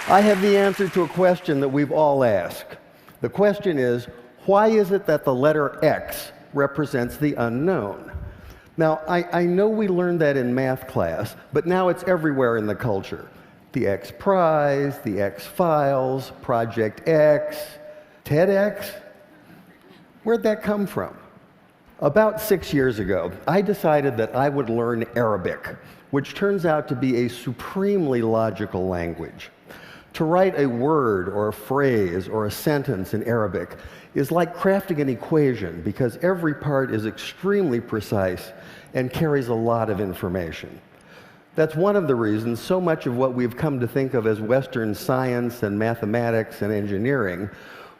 I have the answer to a question that we've all asked. The question is, why is it that the letter X represents the unknown? Now, I know we learned that in math class, but now it's everywhere in the culture. The X Prize, the X Files, Project X, TEDx. Where'd that come from? About 6 years ago, I decided that I would learn Arabic, which turns out to be a supremely logical language. To write a word or a phrase or a sentence in Arabic is like crafting an equation because every part is extremely precise and carries a lot of information. That's one of the reasons so much of what we've come to think of as Western science and mathematics and engineering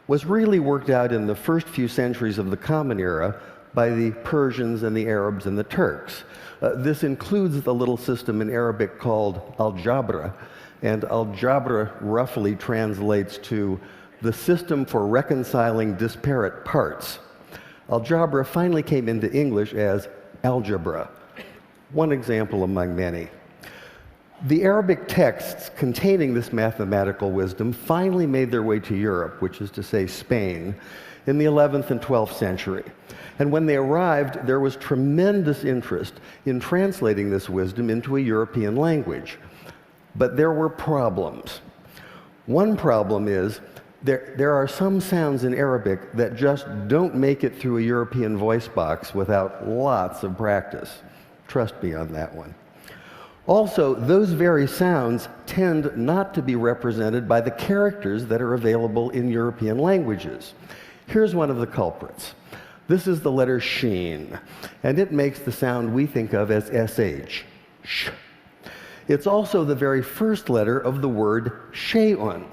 was really worked out in the first few centuries of the Common Era by the Persians and the Arabs and the Turks. This includes the little system in Arabic called algebra, and algebra roughly translates to the system for reconciling disparate parts. Algebra finally came into English as algebra, one example among many. The Arabic texts containing this mathematical wisdom finally made their way to Europe, which is to say Spain, in the 11th and 12th century. And when they arrived, there was tremendous interest in translating this wisdom into a European language. But there were problems. One problem is there are some sounds in Arabic that just don't make it through a European voice box without lots of practice. Trust me on that one. Also, those very sounds tend not to be represented by the characters that are available in European languages. Here's one of the culprits. This is the letter sheen, and it makes the sound we think of as sh, sh. It's also the very first letter of the word shay'un,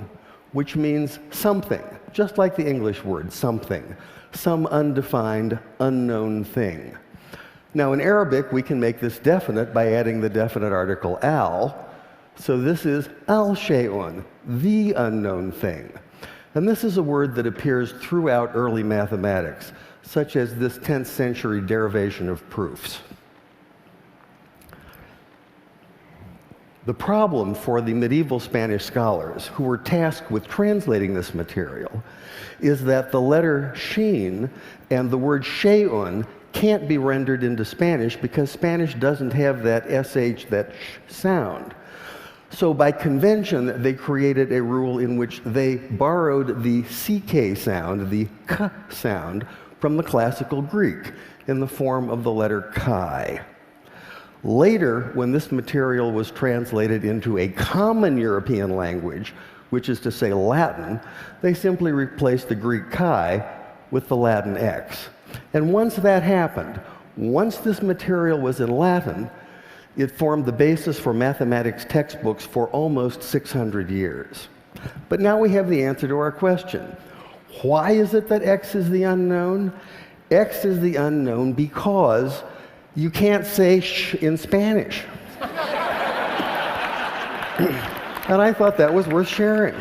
which means something, just like the English word something, some undefined, unknown thing. Now, in Arabic, we can make this definite by adding the definite article al, so this is al-shay'un, the unknown thing. And this is a word that appears throughout early mathematics, such as this 10th century derivation of proofs. The problem for the medieval Spanish scholars who were tasked with translating this material is that the letter sheen and the word shay'un can't be rendered into Spanish because Spanish doesn't have that sh, that sh sound. So by convention, they created a rule in which they borrowed the ck sound, the k sound, from the classical Greek in the form of the letter chi. Later, when this material was translated into a common European language, which is to say Latin, they simply replaced the Greek chi with the Latin x. And once that happened, once this material was in Latin, it formed the basis for mathematics textbooks for almost 600 years. But now we have the answer to our question. Why is it that x is the unknown? X is the unknown because you can't say sh in Spanish. And I thought that was worth sharing.